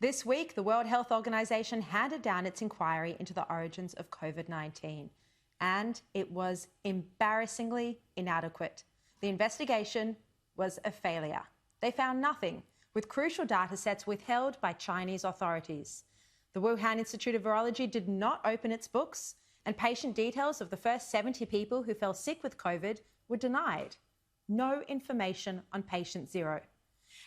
This week, the World Health Organization handed down its inquiry into the origins of COVID-19, and it was embarrassingly inadequate. The investigation was a failure. They found nothing, with crucial data sets withheld by Chinese authorities. The Wuhan Institute of Virology did not open its books, and patient details of the first 70 people who fell sick with COVID were denied. No information on patient zero.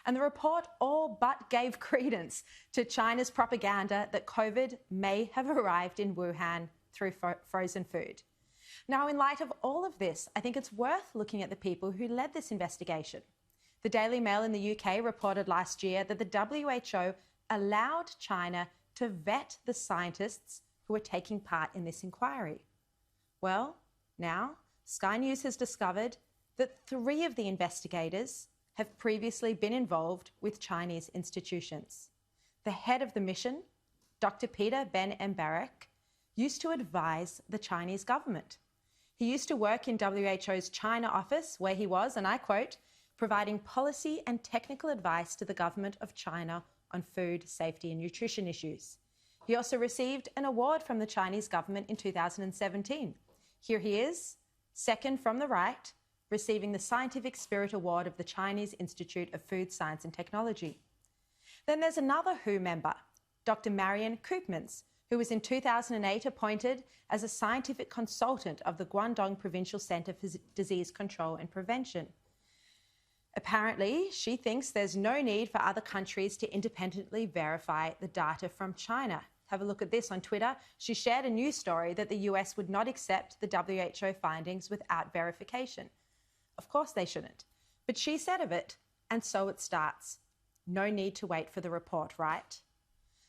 And the report all but gave credence to China's propaganda that COVID may have arrived in Wuhan through frozen food. Now, in light of all of this, I think it's worth looking at the people who led this investigation. The Daily Mail in the UK reported last year that the WHO allowed China to vet the scientists who were taking part in this inquiry. Well, now Sky News has discovered that 3 of the investigators have previously been involved with Chinese institutions. The head of the mission, Dr. Peter Ben Embarek, used to advise the Chinese government. He used to work in WHO's China office, where he was, and I quote, providing policy and technical advice to the government of China on food safety and nutrition issues. He also received an award from the Chinese government in 2017. Here he is, second from the right, receiving the Scientific Spirit Award of the Chinese Institute of Food Science and Technology. Then there's another WHO member, Dr. Marion Koopmans, who was in 2008 appointed as a scientific consultant of the Guangdong Provincial Centre for Disease Control and Prevention. Apparently, she thinks there's no need for other countries to independently verify the data from China. Have a look at this on Twitter. She shared a news story that the US would not accept the WHO findings without verification. Of course they shouldn't. But she said of it, and so it starts. No need to wait for the report, right?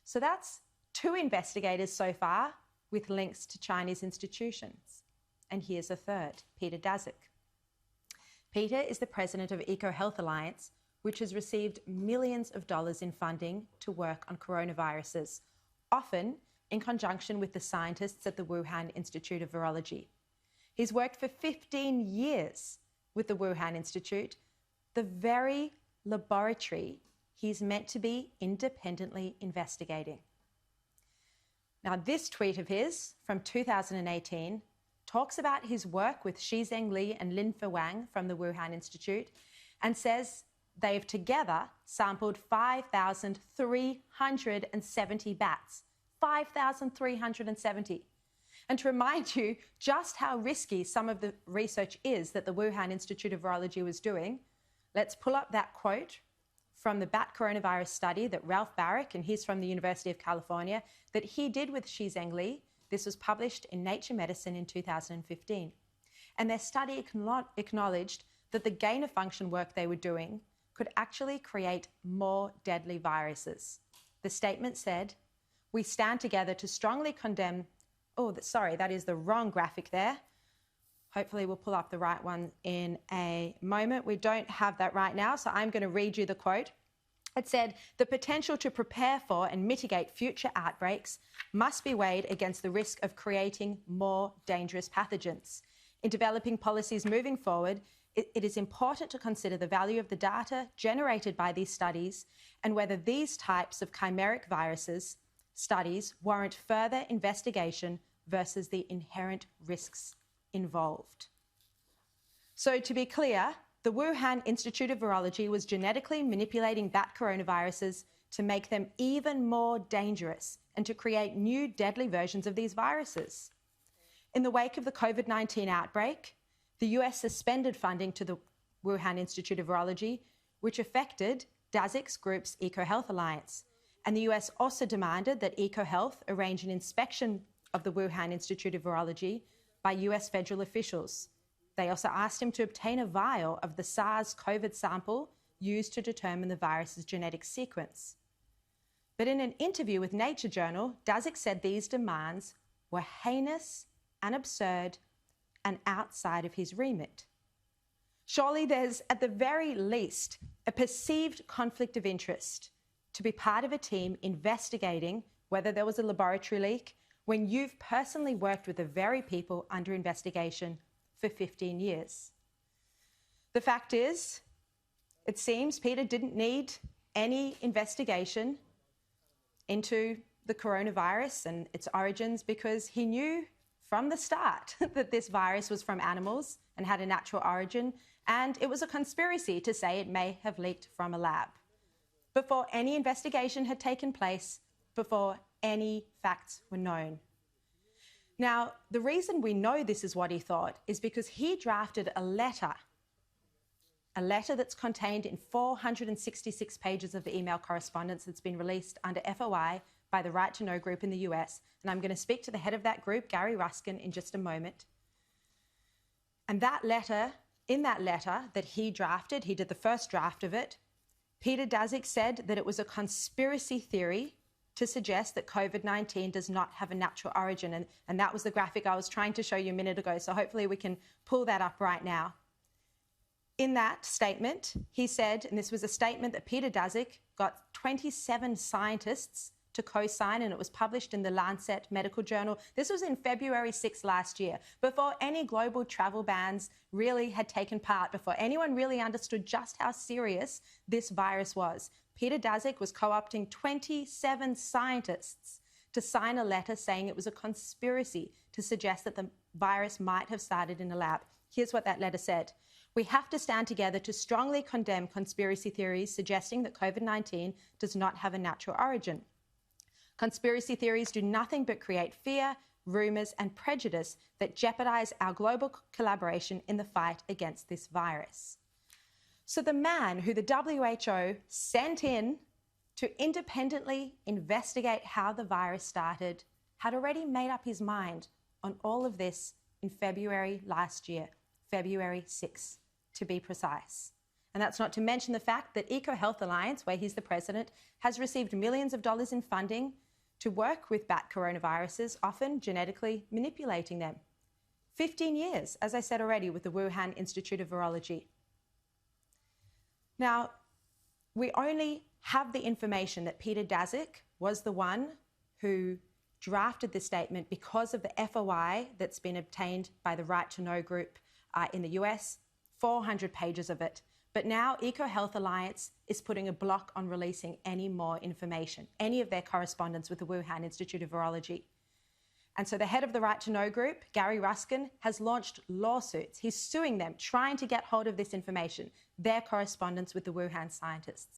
So that's 2 investigators so far with links to Chinese institutions. And here's a third, Peter Daszak. Peter is the president of EcoHealth Alliance, which has received millions of dollars in funding to work on coronaviruses, often in conjunction with the scientists at the Wuhan Institute of Virology. He's worked for 15 years with the Wuhan Institute, the very laboratory he's meant to be independently investigating. Now, this tweet of his from 2018 talks about his work with Shizheng Li and Linfe Wang from the Wuhan Institute and says they've together sampled 5,370 bats. 5,370. And to remind you just how risky some of the research is that the Wuhan Institute of Virology was doing, let's pull up that quote from the bat coronavirus study that Ralph Barrick, and he's from the University of California, that he did with Shizheng Li. This was published in Nature Medicine in 2015. And their study acknowledged that the gain-of-function work they were doing could actually create more deadly viruses. The statement said, "We stand together to strongly condemn..." Oh, sorry, that is the wrong graphic there. Hopefully we'll pull up the right one in a moment. We don't have that right now, so I'm going to read you the quote. It said, "The potential to prepare for and mitigate future outbreaks must be weighed against the risk of creating more dangerous pathogens. In developing policies moving forward, it is important to consider the value of the data generated by these studies and whether these types of chimeric viruses studies warrant further investigation versus the inherent risks involved." So to be clear, the Wuhan Institute of Virology was genetically manipulating bat coronaviruses to make them even more dangerous and to create new deadly versions of these viruses. In the wake of the COVID-19 outbreak, the US suspended funding to the Wuhan Institute of Virology, which affected Daszak's group's EcoHealth Alliance. And the US also demanded that EcoHealth arrange an inspection of the Wuhan Institute of Virology by US federal officials. They also asked him to obtain a vial of the SARS-CoV sample used to determine the virus's genetic sequence. But in an interview with Nature Journal, Daszak said these demands were heinous and absurd and outside of his remit. Surely there's, at the very least, a perceived conflict of interest to be part of a team investigating whether there was a laboratory leak when you've personally worked with the very people under investigation for 15 years. The fact is, it seems Peter didn't need any investigation into the coronavirus and its origins because he knew from the start that this virus was from animals and had a natural origin, and it was a conspiracy to say it may have leaked from a lab. Before any investigation had taken place, before any facts were known. Now, the reason we know this is what he thought is because he drafted a letter that's contained in 466 pages of the email correspondence that's been released under FOI by the Right to Know group in the US. And I'm going to speak to the head of that group, Gary Ruskin, in just a moment. And that letter, in that letter that he drafted, he did the first draft of it, Peter Daszak said that it was a conspiracy theory to suggest that COVID-19 does not have a natural origin. And that was the graphic I was trying to show you a minute ago. So hopefully we can pull that up right now. In that statement, he said, and this was a statement that Peter Daszak got 27 scientists to co-sign, and it was published in the Lancet Medical Journal. This was in February 6 last year, before any global travel bans really had taken part, before anyone really understood just how serious this virus was. Peter Daszak was co-opting 27 scientists to sign a letter saying it was a conspiracy to suggest that the virus might have started in a lab. Here's what that letter said. We have to stand together to strongly condemn conspiracy theories suggesting that COVID-19 does not have a natural origin. Conspiracy theories do nothing but create fear, rumours and prejudice that jeopardise our global collaboration in the fight against this virus. So the man who the WHO sent in to independently investigate how the virus started had already made up his mind on all of this in February last year, February 6, to be precise. And that's not to mention the fact that EcoHealth Alliance, where he's the president, has received millions of dollars in funding to work with bat coronaviruses, often genetically manipulating them. 15 years, as I said already, with the Wuhan Institute of Virology. Now, we only have the information that Peter Daszak was the one who drafted this statement because of the FOI that's been obtained by the Right to Know group in the US, 400 pages of it. But now EcoHealth Alliance is putting a block on releasing any more information, any of their correspondence with the Wuhan Institute of Virology. And so the head of the Right to Know group, Gary Ruskin, has launched lawsuits. He's suing them, trying to get hold of this information, their correspondence with the Wuhan scientists.